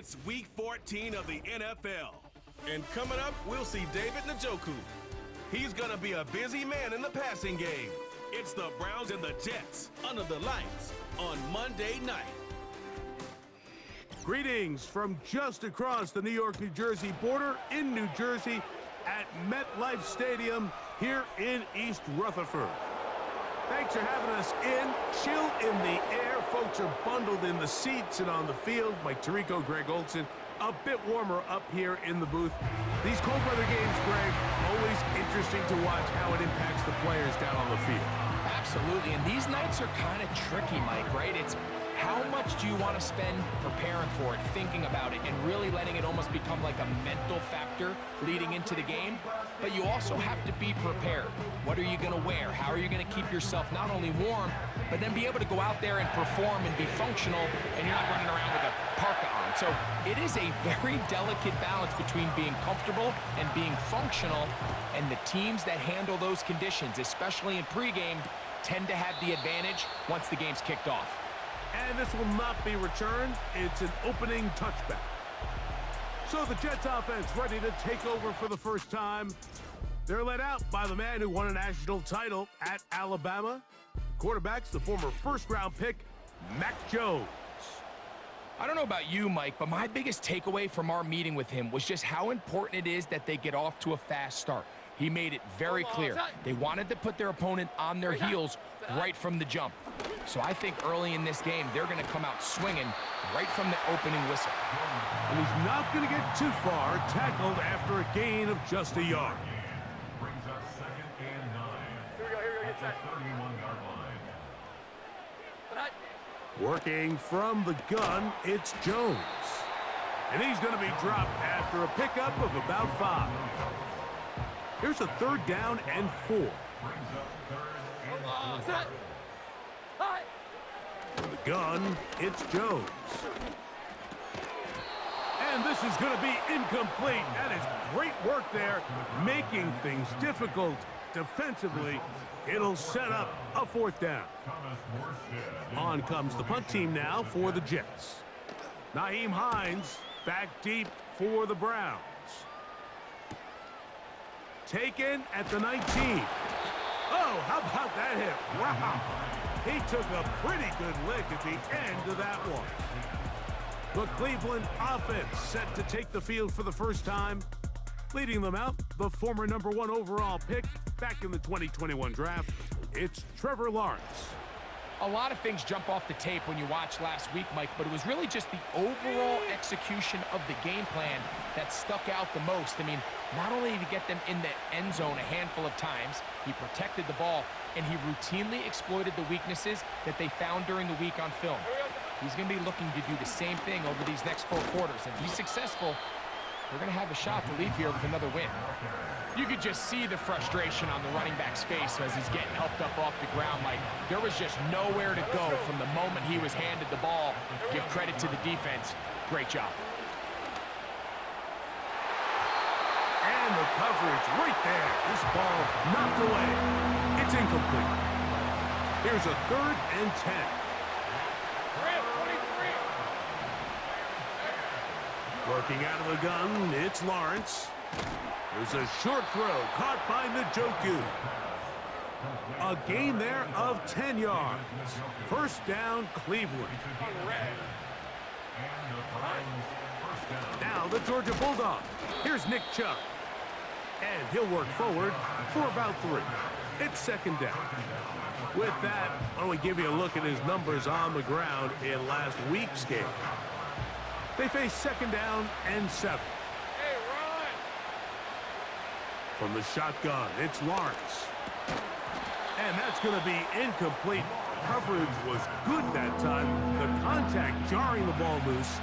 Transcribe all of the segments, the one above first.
It's Week 14 of the NFL. And coming up, we'll see David Njoku. He's going to be a busy man in the passing game. It's the Browns and the Jets under the lights on Monday night. Greetings from just across the New York-New Jersey border in New Jersey at MetLife Stadium here in East Rutherford. Thanks for having us in. Chill in the air. Folks are bundled in the seats and on the field. Mike Tirico, Greg Olson. A bit warmer up here in the booth. These cold weather games, Greg, always interesting to watch how it impacts the players down on the field. Absolutely, and these nights are kind of tricky, Mike, right? It's how much do you want to spend preparing for it, thinking about it, and really letting it almost become like a mental factor leading into the game? But you also have to be prepared. What are you going to wear? How are you going to keep yourself not only warm, but then be able to go out there and perform and be functional, and you're not running around with a parka on. So it is a very delicate balance between being comfortable and being functional, and the teams that handle those conditions, especially in pregame, tend to have the advantage once the game's kicked off. And this will not be returned. It's an opening touchback. So the Jets offense ready to take over for the first time. They're led out by the man who won a national title at Alabama. Quarterback's the former first-round pick, Mac Jones. I don't know about you, Mike, but my biggest takeaway from our meeting with him was just how important it is that they get off to a fast start. He made it very clear. They wanted to put their opponent on their heels right from the jump. So I think early in this game, they're going to come out swinging right from the opening whistle. And he's not going to get too far, tackled after a gain of just a yard. Brings us 2nd and 9. Here we go, get set. 31-yard line. Working from the gun, it's Jones. And he's going to be dropped after a pickup of about 5. Here's a 3rd down and 4. Brings up 3rd and 4. From the gun, it's Jones. And this is going to be incomplete. That is great work there, making things difficult defensively. It'll set up a 4th down. On comes the punt team now for the Jets. Nyheim Hines back deep for the Browns. Taken at the 19. Oh, how about that hit? Wow. He took a pretty good lick at the end of that one. The Cleveland offense set to take the field for the first time. Leading them out, the former #1 overall pick back in the 2021 draft, it's Trevor Lawrence. A lot of things jump off the tape when you watch last week, Mike, but it was really just the overall execution of the game plan that stuck out the most. I mean, not only did he get them in the end zone a handful of times, he protected the ball, and he routinely exploited the weaknesses that they found during the week on film. He's going to be looking to do the same thing over these next 4 quarters. If he's successful, they're going to have a shot to leave here with another win. You could just see the frustration on the running back's face as he's getting helped up off the ground. Like, there was just nowhere to go from the moment he was handed the ball. Give credit to the defense. Great job. And the coverage right there. This ball knocked away. It's incomplete. Here's a 3rd and 10. Working out of the gun, it's Lawrence. There's a short throw caught by Njoku. A gain there of 10 yards. 1st down, Cleveland. Now the Georgia Bulldogs. Here's Nick Chubb. And he'll work forward for about 3. It's 2nd down. With that, why don't we give you a look at his numbers on the ground in last week's game. They face 2nd down and 7. Hey, run! From the shotgun, it's Lawrence. And that's going to be incomplete. Coverage was good that time. The contact jarring the ball loose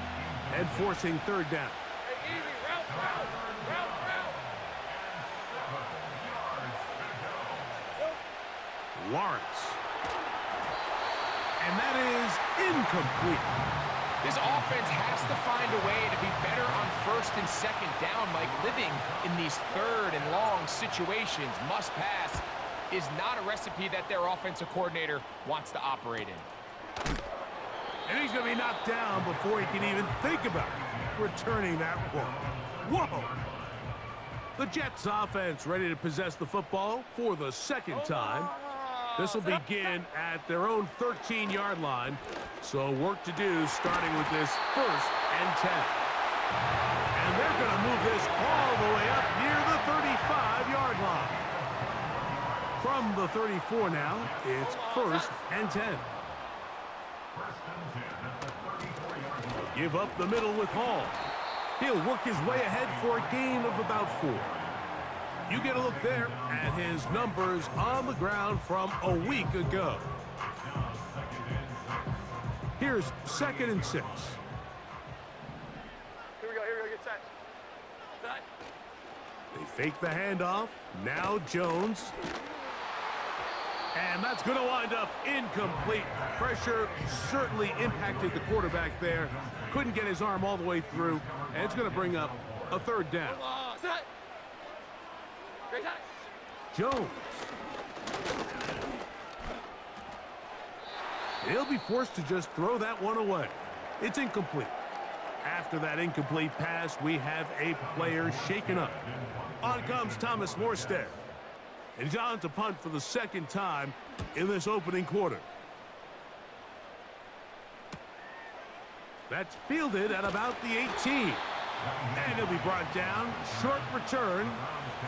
and forcing 3rd down. Hey, easy, route. Lawrence. And that is incomplete. This offense has to find a way to be better on 1st and 2nd down, Mike. Living in these 3rd and long situations, must pass, is not a recipe that their offensive coordinator wants to operate in. And he's going to be knocked down before he can even think about returning that one. Whoa! The Jets offense ready to possess the football for the second time. This will begin at their own 13-yard line. So work to do starting with this 1st and 10. And they're going to move this all the way up near the 35-yard line. From the 34 now, it's 1st and 10. Give up the middle with Hall. He'll work his way ahead for a gain of about 4. You get a look there at his numbers on the ground from a week ago. Here's 2nd and 6. Here we go, get set. Set. They fake the handoff. Now Jones. And that's going to wind up incomplete. Pressure certainly impacted the quarterback there. Couldn't get his arm all the way through. And it's going to bring up a 3rd down. Set. Great time. Jones. He'll be forced to just throw that one away. It's incomplete. After that incomplete pass, we have a player shaken up. On comes Thomas Morstead. And he's on to punt for the 2nd time in this opening quarter. That's fielded at about the 18. And he'll be brought down. Short return.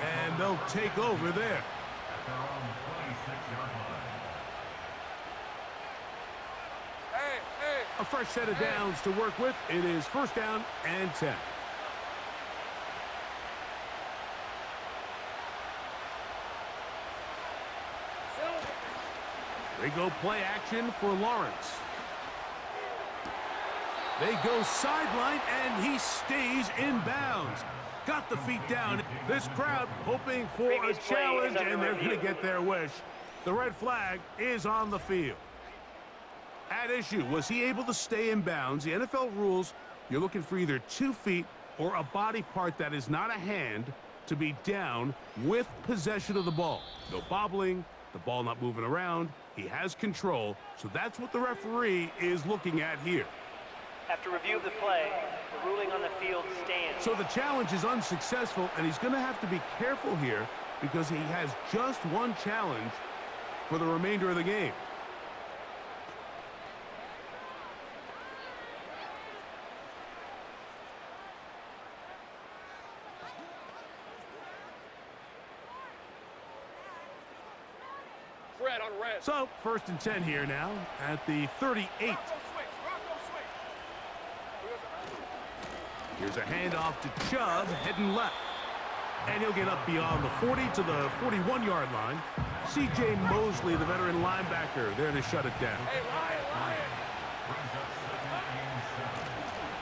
And they'll take over there. A fresh set of downs to work with. It is 1st down and 10. They go play action for Lawrence. They go sideline, and he stays in bounds. Got the feet down. This crowd hoping for a challenge, and they're going to get their wish. The red flag is on the field. At issue, was he able to stay in bounds? The NFL rules, you're looking for either 2 feet or a body part that is not a hand to be down with possession of the ball. No bobbling, the ball not moving around. He has control, so that's what the referee is looking at here. After review of the play, the ruling on the field stands. So the challenge is unsuccessful, and he's going to have to be careful here because he has just one challenge for the remainder of the game. Red on red. So, 1st and 10 here now at the 38. Rocco switch. Here's a handoff to Chubb, heading left. And he'll get up beyond the 40 to the 41-yard line. C.J. Mosley, the veteran linebacker, there to shut it down. Hey, Ryan.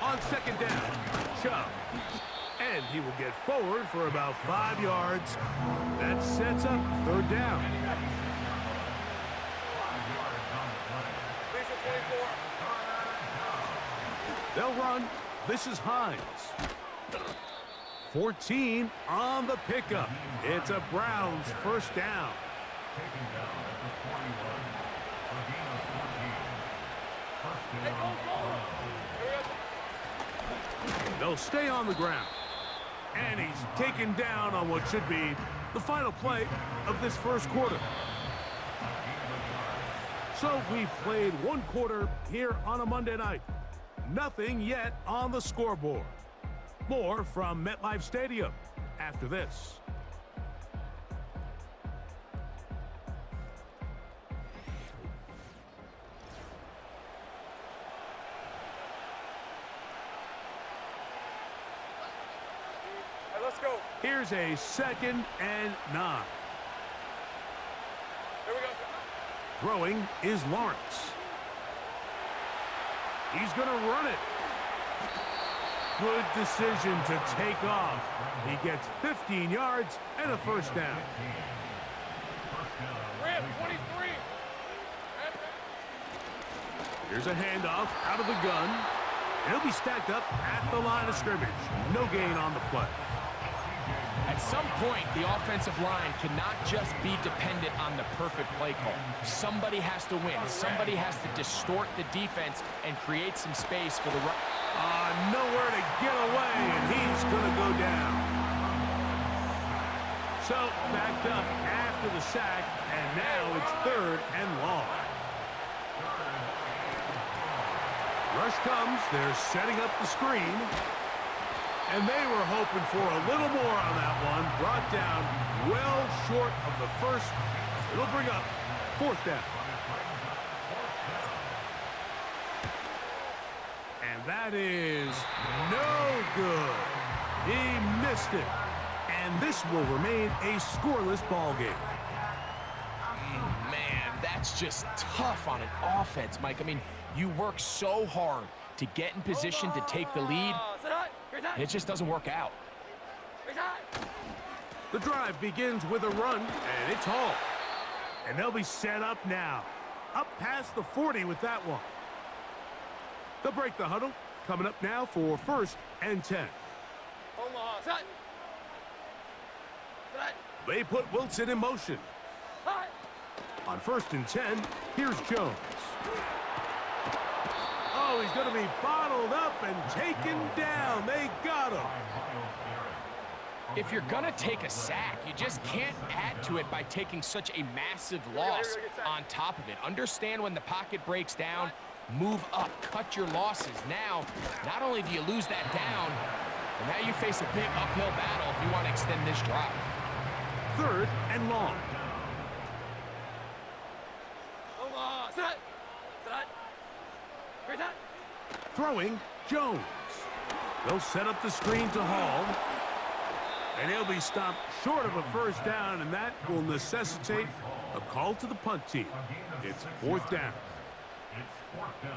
On 2nd down, Chubb. And he will get forward for about 5 yards. That sets up 3rd down. They'll run. This is Hines. 14 on the pickup. It's a Browns 1st down. They'll stay on the ground. And he's taken down on what should be the final play of this 1st quarter. So we've played 1 quarter here on a Monday night. Nothing yet on the scoreboard. More from MetLife Stadium after this. Hey, let's go. Here's a 2nd and 9. Here we go. Throwing is Lawrence. He's going to run it. Good decision to take off. He gets 15 yards and a 1st down. Red 23. Here's a handoff out of the gun. He'll be stacked up at the line of scrimmage. No gain on the play. At some point, the offensive line cannot just be dependent on the perfect play call. Somebody has to win. Somebody has to distort the defense and create some space for the run. Nowhere to get away, and he's going to go down. So, backed up after the sack, and now it's 3rd and long. Rush comes. They're setting up the screen. And they were hoping for a little more on that one. Brought down well short of the first. It'll bring up 4th down. And that is no good. He missed it. And this will remain a scoreless ball game. Man, that's just tough on an offense, Mike. I mean, you work so hard to get in position to take the lead. It just doesn't work out. The drive begins with a run, and it's Hall. And they'll be set up now. Up past the 40 with that one. They'll break the huddle. Coming up now for 1st and 10. They put Wilson in motion. On 1st and 10, here's Jones. Oh, he's going to be bottled up and taken down. They got him. If you're going to take a sack, you just can't add to it by taking such a massive loss on top of it. Understand when the pocket breaks down, move up, cut your losses. Now, not only do you lose that down, but now you face a big uphill battle if you want to extend this drive. 3rd and long. Throwing, Jones. They'll set up the screen to Hall. And he'll be stopped short of a 1st down, and that will necessitate a call to the punt team. It's 4th down.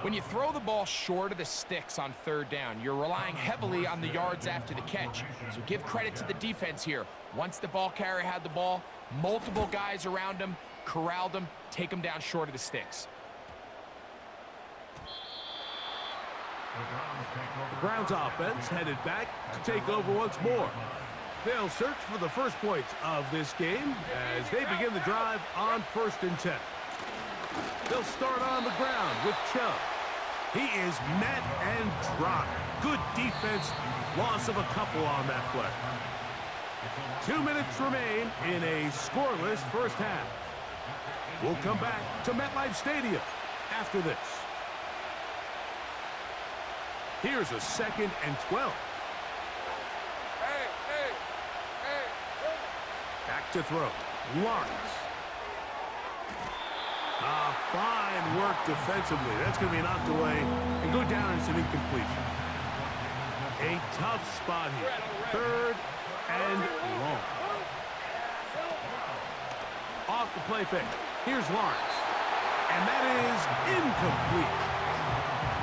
When you throw the ball short of the sticks on 3rd down, you're relying heavily on the yards after the catch. So give credit to the defense here. Once the ball carrier had the ball, multiple guys around him, corralled him, take him down short of the sticks. The Browns offense headed back to take over once more. They'll search for the first points of this game as they begin the drive on 1st and 10. They'll start on the ground with Chubb. He is met and dropped. Good defense, loss of a couple on that play. 2 minutes remain in a scoreless first half. We'll come back to MetLife Stadium after this. Here's a 2nd and 12. Back to throw. Lawrence. Fine work defensively. That's going to be knocked away and go down as an incompletion. A tough spot here. 3rd and long. Off the play fake. Here's Lawrence. And that is incomplete.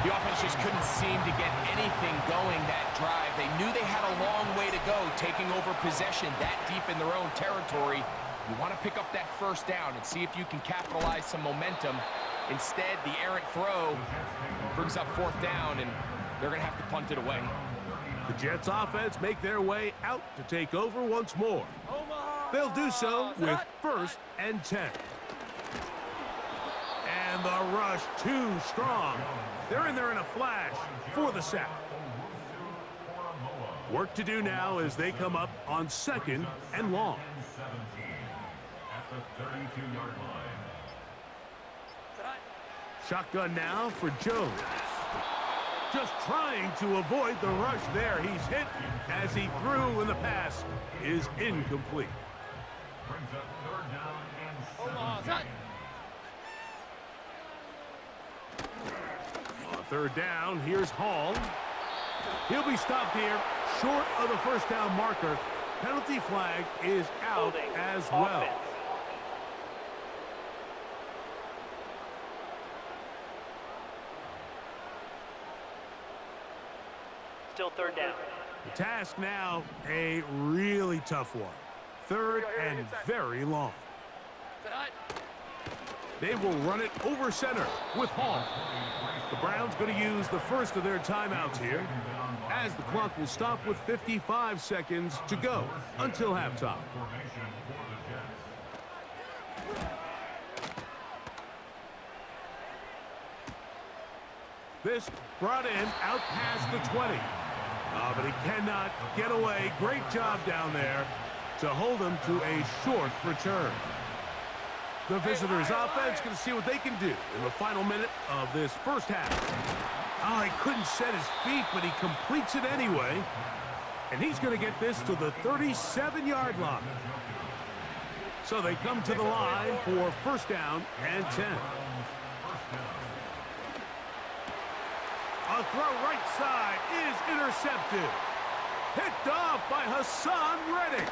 The offense just couldn't seem to get anything going that drive. They knew they had a long way to go, taking over possession that deep in their own territory. You want to pick up that 1st down and see if you can capitalize some momentum. Instead, the errant throw brings up 4th down, and they're going to have to punt it away. The Jets offense make their way out to take over once more. They'll do so with 1st and 10. And the rush too strong. They're in there in a flash for the sack. Work to do now as they come up on 2nd and long. At the 32-yard line. Shotgun now for Jones. Just trying to avoid the rush there. He's hit as he threw, and the pass is incomplete. Brings up 3rd down and 7. On 3rd down, here's Hall. He'll be stopped here short of the 1st down marker. Penalty flag is out as well. Still 3rd down. The task now, a really tough one. 3rd and very long. They will run it over center with Hall. The Browns going to use the first of their timeouts here, as the clock will stop with 55 seconds to go until halftime. This brought in out past the 20. But he cannot get away. Great job down there to hold him to a short return. The visitors' offense going to see what they can do in the final minute of this first half. Oh, he couldn't set his feet, but he completes it anyway. And he's going to get this to the 37-yard line. So they come to the line for first down and 10. A throw right side is intercepted. Picked off by Hassan Reddick.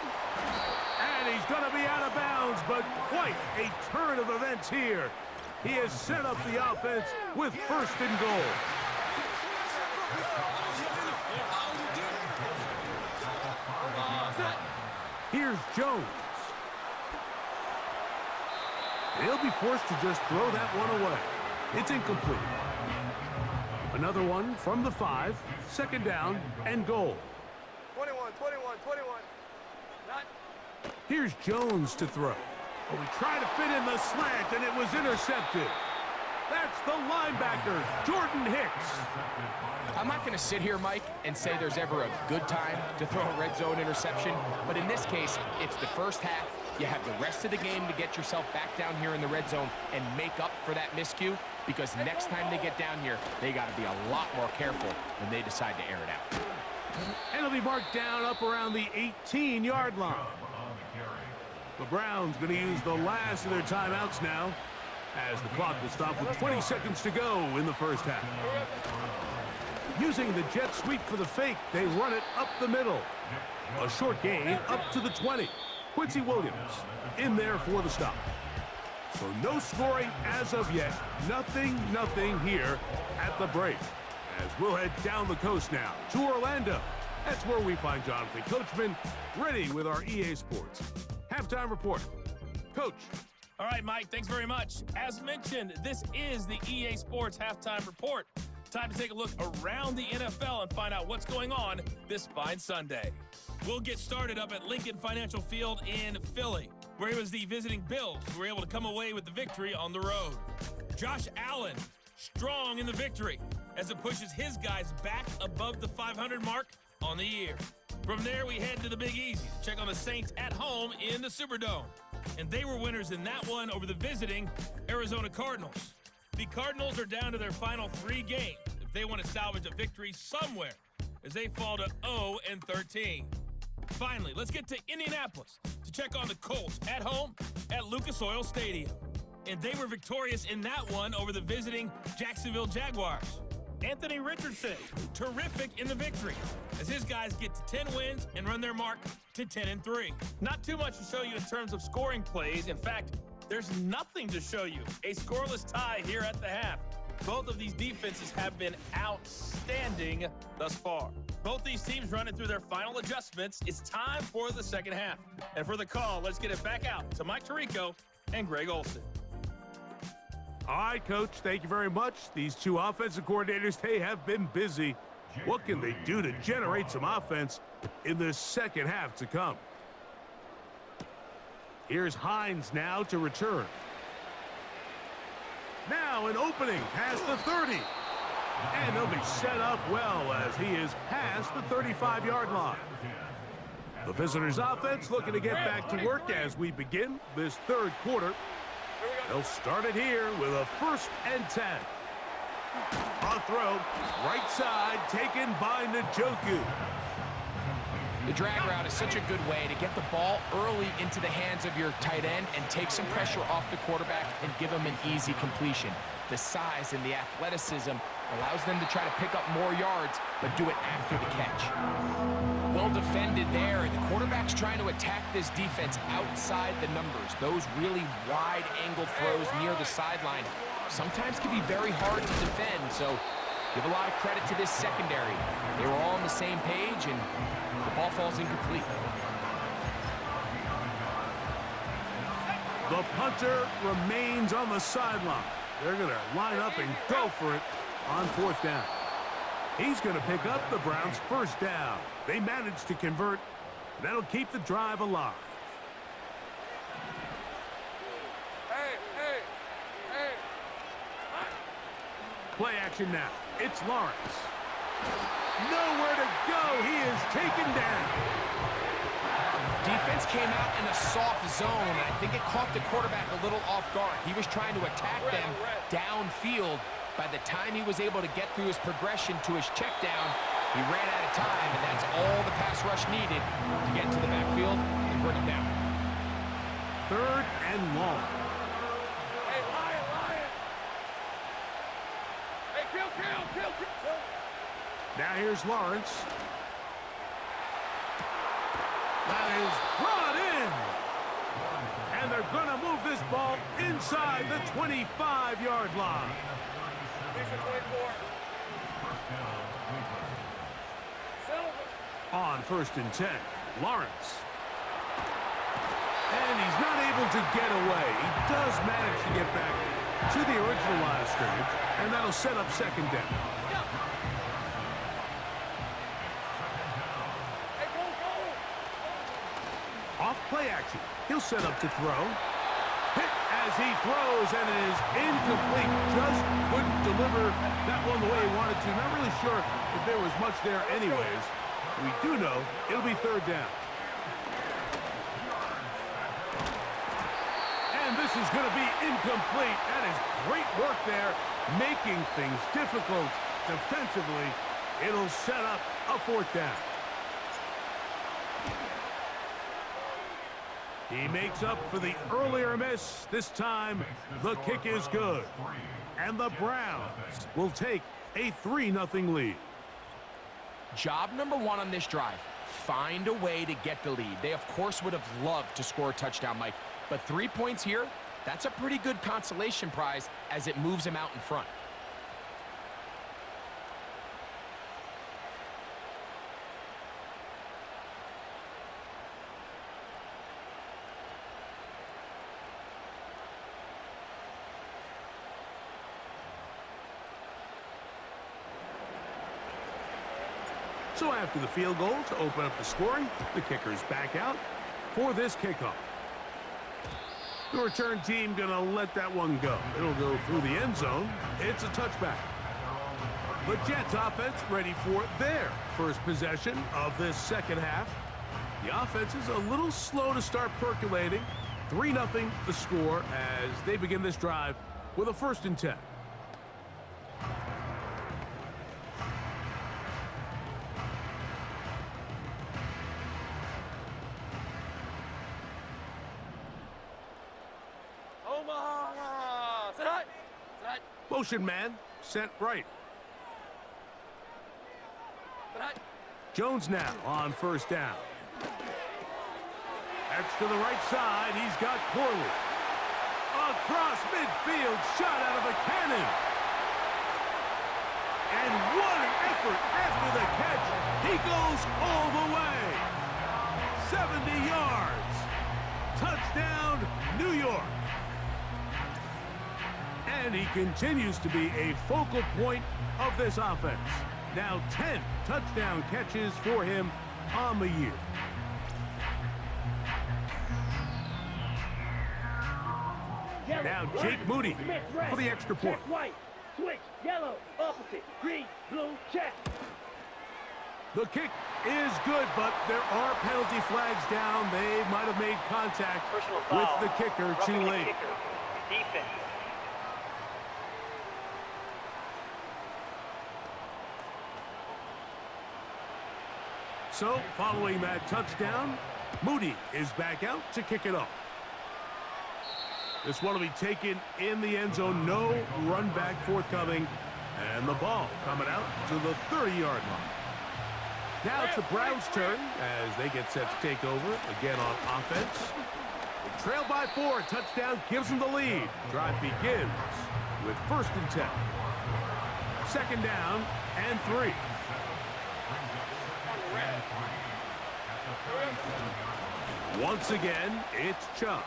And he's going to be out of bounds, but quite a turn of events here. He has set up the offense with first and goal. Here's Jones. He'll be forced to just throw that one away. It's incomplete. Another one from the 5, second down and goal. 21. Not. Here's Jones to throw. Oh, he tried to fit in the slant, and it was intercepted. That's the linebacker, Jordan Hicks. I'm not going to sit here, Mike, and say there's ever a good time to throw a red zone interception, but in this case, it's the first half. You have the rest of the game to get yourself back down here in the red zone and make up for that miscue, because next time they get down here, they got to be a lot more careful when they decide to air it out. And it'll be marked down up around the 18-yard line. The Browns going to use the last of their timeouts now, as the clock will stop with 20 seconds to go in the first half. Using the jet sweep for the fake, they run it up the middle. A short gain up to the 20. Quincy Williams in there for the stop. So no scoring as of yet. Nothing here at the break. As we'll head down the coast now to Orlando. That's where we find Jonathan Coachman ready with our EA Sports halftime report. Coach. All right, Mike, thanks very much. As mentioned, this is the EA Sports halftime report. Time to take a look around the NFL and find out what's going on this fine Sunday. We'll get started up at Lincoln Financial Field in Philly, where it was the visiting Bills who were able to come away with the victory on the road. Josh Allen, strong in the victory as it pushes his guys back above the 500 mark on the year. From there, we head to the Big Easy to check on the Saints at home in the Superdome. And they were winners in that one over the visiting Arizona Cardinals. The Cardinals are down to their final 3 games if they want to salvage a victory somewhere, as they fall to 0-13. Finally, let's get to Indianapolis to check on the Colts at home at Lucas Oil Stadium. And they were victorious in that one over the visiting Jacksonville Jaguars. Anthony Richardson, terrific in the victory, as his guys get to 10 wins and run their mark to 10-3. Not too much to show you in terms of scoring plays. In fact, there's nothing to show you. A scoreless tie here at the half. Both of these defenses have been outstanding thus far. Both these teams running through their final adjustments. It's time for the second half. And for the call, let's get it back out to Mike Tirico and Greg Olson. All right, Coach, thank you very much. These two offensive coordinators, they have been busy. What can they do to generate some offense in the second half to come? Here's Hines now to return. Now an opening past the 30. And they'll be set up well as he is past the 35-yard line. The visitors' offense looking to get back to work as we begin this third quarter. They'll start it here with a 1st and 10. A throw, right side, taken by Njoku. The drag route is such a good way to get the ball early into the hands of your tight end and take some pressure off the quarterback and give him an easy completion. The size and the athleticism allows them to try to pick up more yards, but do it after the catch. Well defended there. The quarterback's trying to attack this defense outside the numbers. Those really wide-angle throws near the sideline sometimes can be very hard to defend, so give a lot of credit to this secondary. They were all on the same page, and the ball falls incomplete. The punter remains on the sideline. They're going to line up and go for it on 4th down. He's going to pick up the Browns' 1st down. They managed to convert. That'll keep the drive alive. Play action now. It's Lawrence. Nowhere to go. He is taken down. Defense came out in a soft zone, and I think it caught the quarterback a little off guard. He was trying to attack them downfield. By the time he was able to get through his progression to his check down, he ran out of time, and that's all the pass rush needed to get into the backfield and bring him down. 3rd and long. Hey, Lion! Hey, kill! Now here's Lawrence. That is brought in. And they're going to move this ball inside the 25-yard line. On 1st and 10, Lawrence. And he's not able to get away. He does manage to get back to the original line of scrimmage, and that'll set up 2nd down. Off play action. He'll set up to throw. Hit as he throws, and it is incomplete. Just couldn't deliver that one the way he wanted to. Not really sure if there was much there anyways. We do know it'll be 3rd down. And this is going to be incomplete. That is great work there, making things difficult defensively. It'll set up a 4th down. He makes up for the earlier miss. This time, the kick is good. And the Browns will take a 3-0 lead. Job number 1 on this drive, find a way to get the lead. They, of course, would have loved to score a touchdown, Mike. But 3 points here, that's a pretty good consolation prize as it moves him out in front. So after the field goal to open up the scoring, the kicker's back out for this kickoff. The return team going to let that one go. It'll go through the end zone. It's a touchback. The Jets offense ready for their first possession of this 2nd half. The offense is a little slow to start percolating. 3-0 the score as they begin this drive with a 1st and 10. Motion man sent right. Jones now on 1st down. That's to the right side. He's got Corley. Across midfield, shot out of a cannon. And what an effort after the catch. He goes all the way. 70 yards. Touchdown, New York. And he continues to be a focal point of this offense. Now 10 touchdown catches for him on the year. Now Jake Moody for the extra point. White, switch, yellow, opposite, green, blue, check. The kick is good, but there are penalty flags down. They might have made contact with the kicker too late. Defense. So, following that touchdown, Moody is back out to kick it off. This one will be taken in the end zone. No run back forthcoming. And the ball coming out to the 30-yard line. Now it's the Browns' turn as they get set to take over again on offense. They trail by 4. Touchdown gives them the lead. Drive begins with 1st and 10. 2nd down and 3. Once again, it's Chubb.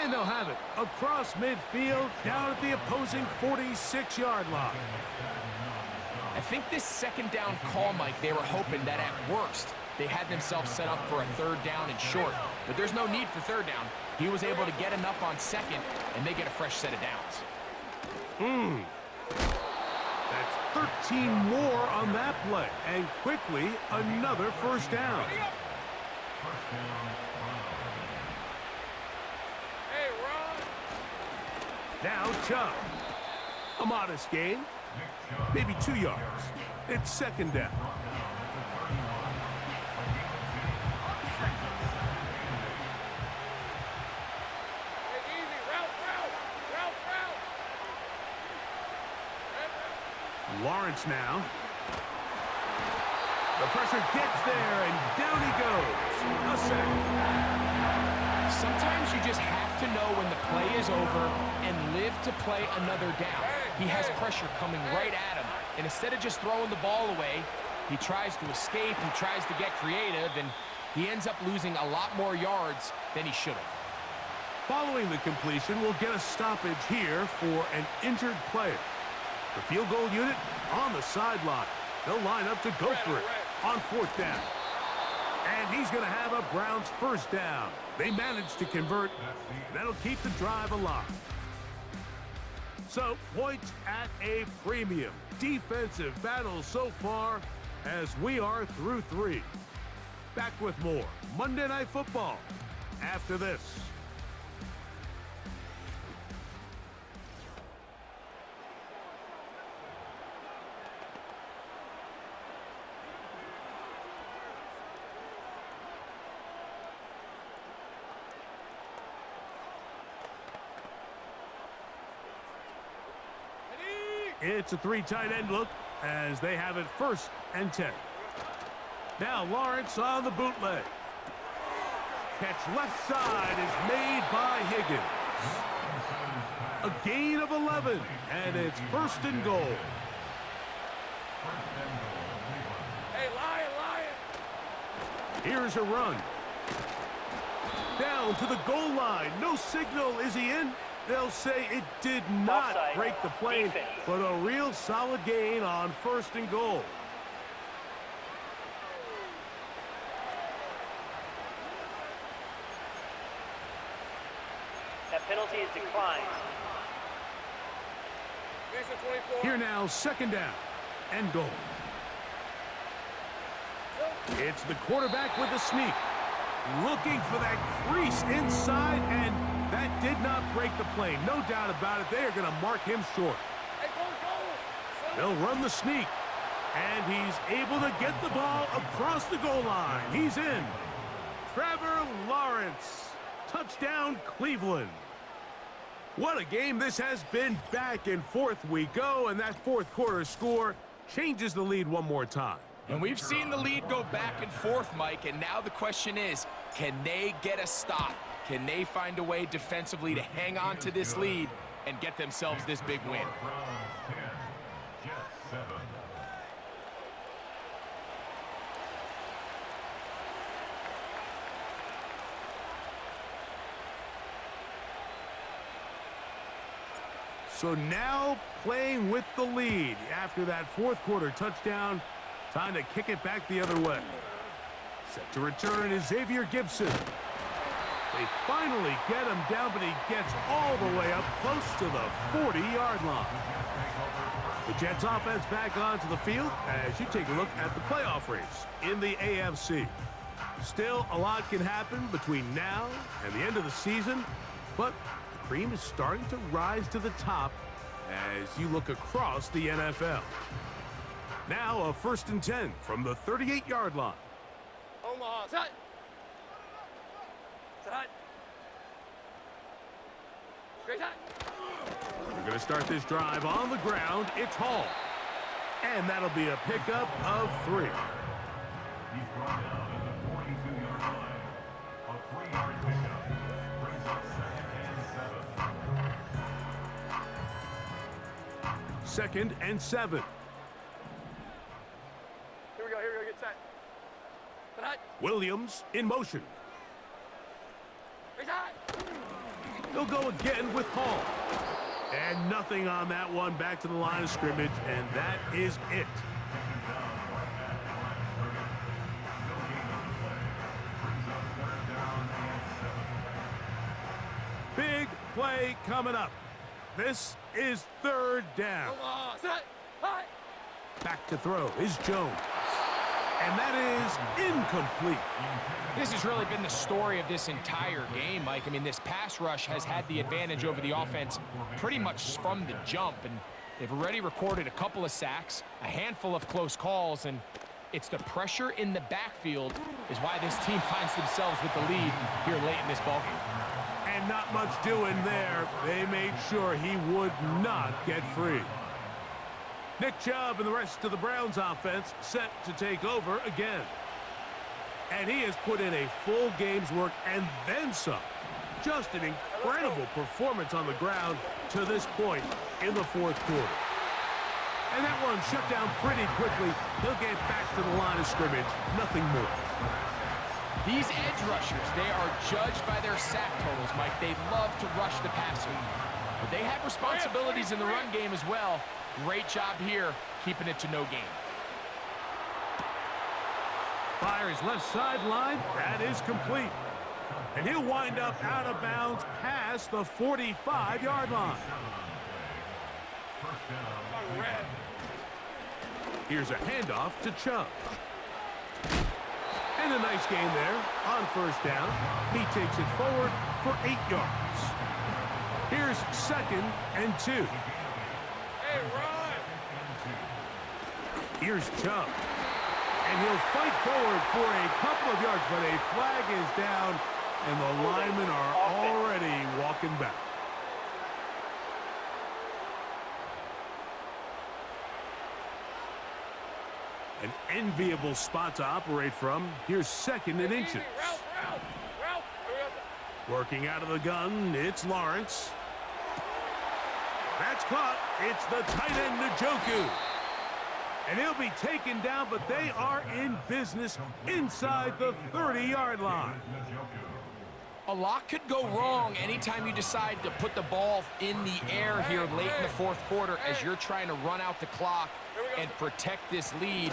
And they'll have it across midfield, down at the opposing 46-yard line. I think this second down call, Mike, they were hoping that at worst, they had themselves set up for a third down and short. But there's no need for third down. He was able to get enough on second, and they get a fresh set of downs. That's 13 more on that play. And quickly, another first down. Hey, Ron. Now Chubb. A modest gain. Maybe 2 yards. It's second down. Hey, easy. Route. Lawrence now. The pressure gets there, and down he goes. A sack. Sometimes you just have to know when the play is over and live to play another down. He has pressure coming right at him, and instead of just throwing the ball away, he tries to escape, he tries to get creative, and he ends up losing a lot more yards than he should have. Following the completion, we'll get a stoppage here for an injured player. The field goal unit on the sideline. They'll line up to go for it on fourth down. And he's going to have a Browns first down. They managed to convert. That'll keep the drive alive. So, points at a premium. Defensive battle so far as we are through 3. Back with more Monday Night Football after this. It's a 3 tight end look as they have it first and 10. Now Lawrence on the bootleg. Catch left side is made by Higgins. A gain of 11, and it's first and goal. Hey, Lion. Here's a run. Down to the goal line. No signal. Is he in? They'll say it did not Offside. break the plane, Defense. but a real solid gain on first and goal. That penalty is declined. Mission 24. Here now, second down and goal. It's the quarterback with the sneak. Looking for that crease inside, and that did not break the play. No doubt about it. They are going to mark him short. Hey, go. They'll run the sneak, and he's able to get the ball across the goal line. He's in. Trevor Lawrence. Touchdown, Cleveland. What a game this has been. Back and forth we go, and that fourth quarter score changes the lead one more time. And we've seen the lead go back and forth, Mike, and now the question is, can they get a stop? Can they find a way defensively to hang on to this lead and get themselves this big win? Browns 10, Jets 7. So now playing with the lead after that fourth quarter touchdown. Time to kick it back the other way. Set to return is Xavier Gibson. They finally get him down, but he gets all the way up close to the 40-yard line. The Jets offense back onto the field as you take a look at the playoff race in the AFC. Still, a lot can happen between now and the end of the season, but the cream is starting to rise to the top as you look across the NFL. Now a first and 10 from the 38-yard line. Omaha. Set. Straight set. We're going to start this drive on the ground. It's Hall. And that'll be a pickup of 3. He's brought down at the 42-yard line. A 3-yard pickup brings up 2nd and 7. Second and 7. Here we go. Get set. Set. Williams in motion. Straight set. They'll go again with Hall. And nothing on that one. Back to the line of scrimmage, and that is it. Big play coming up. This is third down. Omaha, set, high. Back to throw is Jones. And that is incomplete. This has really been the story of this entire game, Mike. I mean, this pass rush has had the advantage over the offense pretty much from the jump, and they've already recorded a couple of sacks, a handful of close calls, and it's the pressure in the backfield is why this team finds themselves with the lead here late in this ballgame. And not much doing there. They made sure he would not get free. Nick Chubb and the rest of the Browns offense set to take over again. And he has put in a full game's work and then some. Just an incredible performance on the ground to this point in the fourth quarter. And that one shut down pretty quickly. He'll get back to the line of scrimmage. Nothing more. These edge rushers, they are judged by their sack totals, Mike. They love to rush the passer. But they have responsibilities in the run game as well. Great job here, keeping it to no gain. Fires left sideline. That is complete. And he'll wind up out of bounds past the 45-yard line. Here's a handoff to Chubb. And a nice gain there on first down. He takes it forward for 8 yards. Here's 2nd and 2. Hey, run. Here's Chubb. And he'll fight forward for a couple of yards, but a flag is down, and the linemen are already walking back. An enviable spot to operate from. Here's 2nd and inches. Route. Working out of the gun, it's Lawrence. That's caught. It's the tight end, Njoku. And he'll be taken down, but they are in business inside the 30-yard line. A lot could go wrong anytime you decide to put the ball in the air here late in the fourth quarter as you're trying to run out the clock and protect this lead.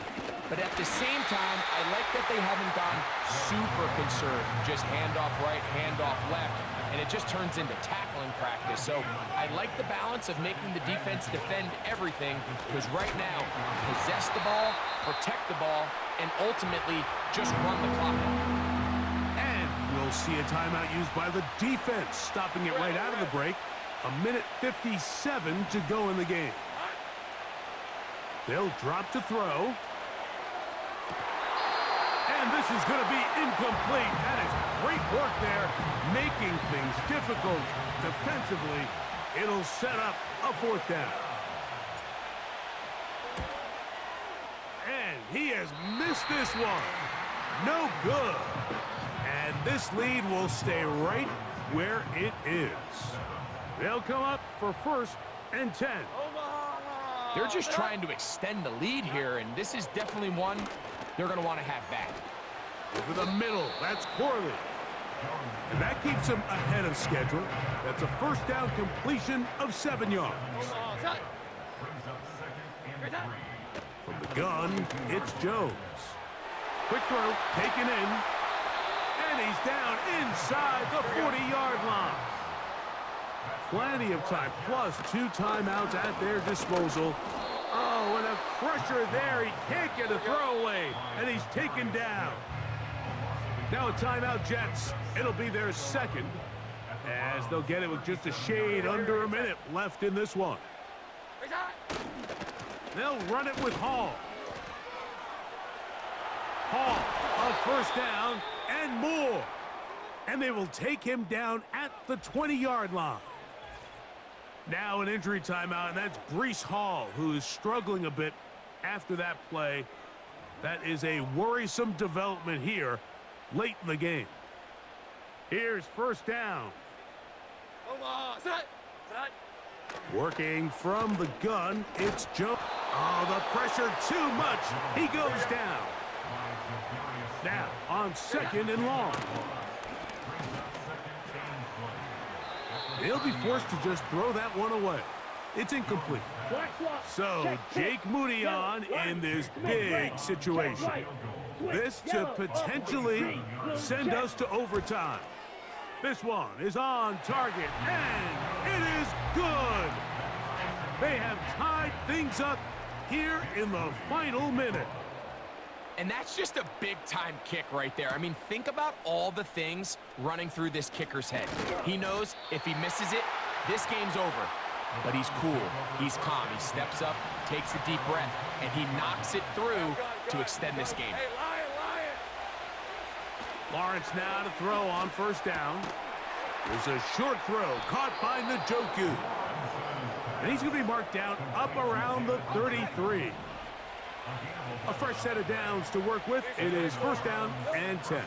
But at the same time, I like that they haven't gone super conserved. Just handoff right, handoff left, and it just turns into tackling practice. So I like the balance of making the defense defend everything, because right now, possess the ball, protect the ball, and ultimately just run the clock out. We'll see a timeout used by the defense, stopping it right out of the break. 1:57 to go in the game. They'll drop to throw. And this is going to be incomplete. That is great work there, making things difficult defensively. It'll set up a 4th down. And he has missed this one. No good. And this lead will stay right where it is. They'll come up for 1st and 10. They're just trying to extend the lead here, and this is definitely one they're going to want to have back. Over the middle, that's Corley. And that keeps him ahead of schedule. That's a 1st down completion of 7 yards. From the gun, it's Jones. Quick throw, taken in. And he's down inside the 40-yard line. Plenty of time, plus 2 timeouts at their disposal. Oh, and a crusher there. He can't get a throwaway, and he's taken down. Now a timeout, Jets. It'll be their 2nd, as they'll get it with just a shade under a minute left in this one. They'll run it with Hall. Hall, a 1st down and more. And they will take him down at the 20-yard line. Now an injury timeout, and that's Breece Hall, who is struggling a bit after that play. That is a worrisome development here late in the game. Here's 1st down. Omaha, set. Working from the gun, it's Joe. Oh, the pressure too much. He goes down. Now on 2nd and long. He'll be forced to just throw that one away. It's incomplete. So, Jake Moody on in this big situation. This to potentially send us to overtime. This one is on target, and it is good. They have tied things up here in the final minute. And that's just a big-time kick right there. I mean, think about all the things running through this kicker's head. He knows if he misses it, this game's over. But he's cool, he's calm, he steps up, takes a deep breath, and he knocks it through to extend this game. Hey, Lion! Lawrence now to throw on first down. There's a short throw caught by Njoku. And he's going to be marked down up around the 33. A fresh set of downs to work with. It is first down and 10.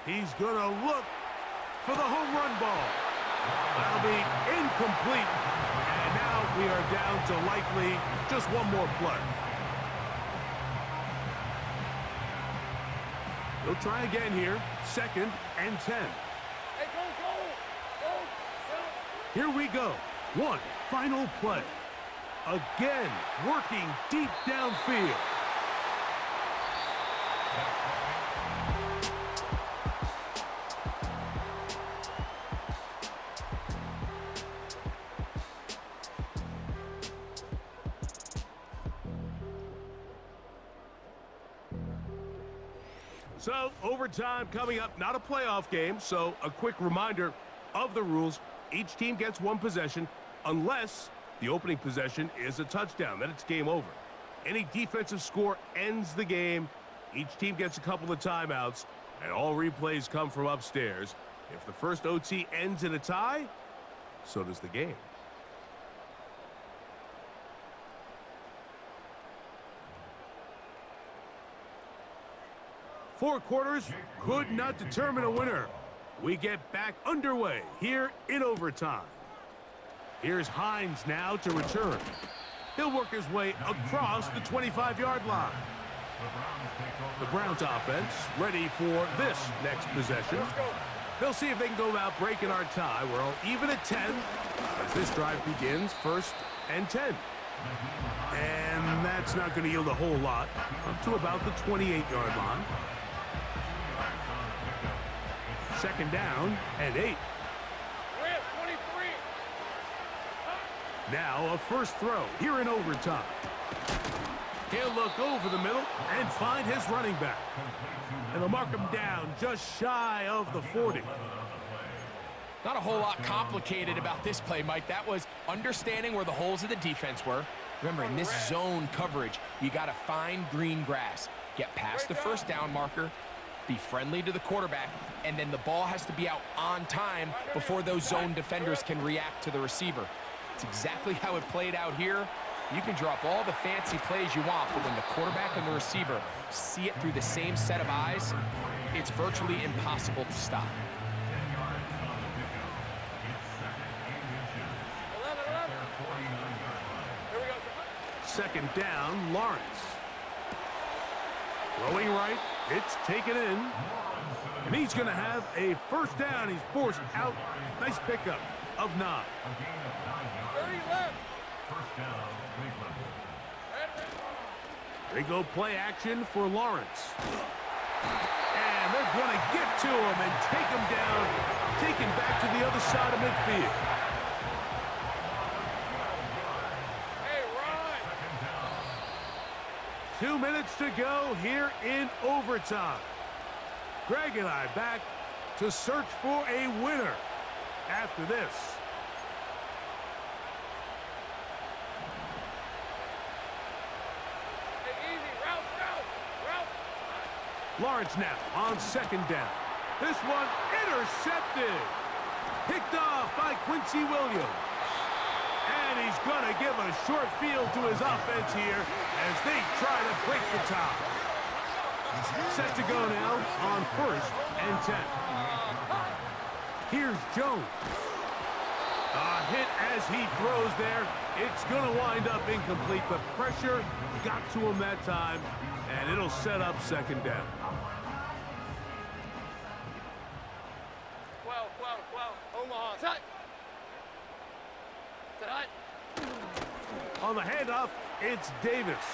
He's going to look for the home run ball. That'll be incomplete. And now we are down to likely just one more play. He'll try again here. Second and 10. Hey, go! Here we go. One final play. Again, working deep downfield. So, overtime coming up. Not a playoff game, so a quick reminder of the rules. Each team gets one possession unless the opening possession is a touchdown. Then it's game over. Any defensive score ends the game. Each team gets a couple of timeouts, and all replays come from upstairs. If the first OT ends in a tie, so does the game. Four quarters could not determine a winner. We get back underway here in overtime. Here's Hines now to return. He'll work his way across the 25-yard line. The Browns offense ready for this next possession. They'll see if they can go about breaking our tie. We're all even at 10 as this drive begins, first and 10. And that's not going to yield a whole lot, up to about the 28-yard line. Second down and 8. We're at 23. Now a first throw here in overtime. He'll look over the middle and find his running back. And they'll mark him down just shy of the 40. Not a whole lot complicated about this play, Mike. That was understanding where the holes of the defense were. Remember, in this zone coverage, you got to find green grass. Get past the first down marker, be friendly to the quarterback, and then the ball has to be out on time before those zone defenders can react to the receiver. It's exactly how it played out here. You can drop all the fancy plays you want, but when the quarterback and the receiver see it through the same set of eyes, it's virtually impossible to stop. 11. Here we go. Second down, Lawrence. Throwing right, it's taken in. And he's going to have a first down. He's forced out. Nice pickup of 9. 30 left. First down, Cleveland. They go play action for Lawrence. And they're going to get to him and take him down, take him back to the other side of midfield. Hey, run. 2 minutes to go here in overtime. Greg and I back to search for a winner after this. Hey, easy. Route. Lawrence now on second down. This one intercepted. Picked off by Quincy Williams. And he's going to give a short field to his offense here as they try to break the tie. Set to go now on first and 10. Here's Jones. A hit as he throws there. It's going to wind up incomplete, but pressure got to him that time, and it'll set up second down. 12. On the handoff, it's Davis.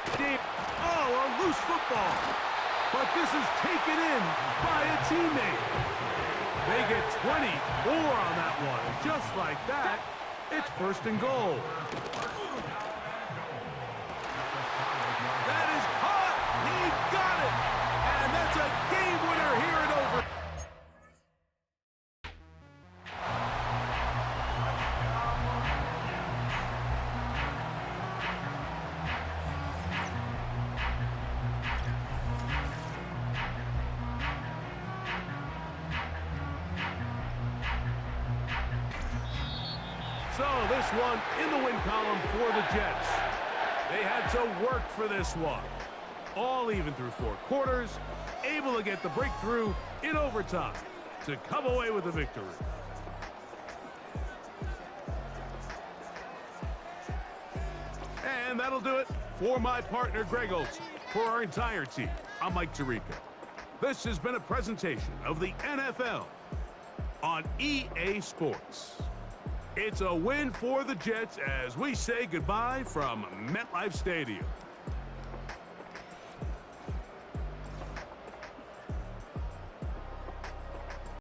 A loose football. But this is taken in by a teammate. They get 24 on that one. And just like that, it's 1st and goal. That is caught. He got it. And that's a game winner here at over. So this one in the win column for the Jets. They had to work for this one. All even through 4 quarters, able to get the breakthrough in overtime to come away with the victory. And that'll do it for my partner, Greg Olson. For our entire team, I'm Mike Tirico. This has been a presentation of the NFL on EA Sports. It's a win for the Jets as we say goodbye from MetLife Stadium.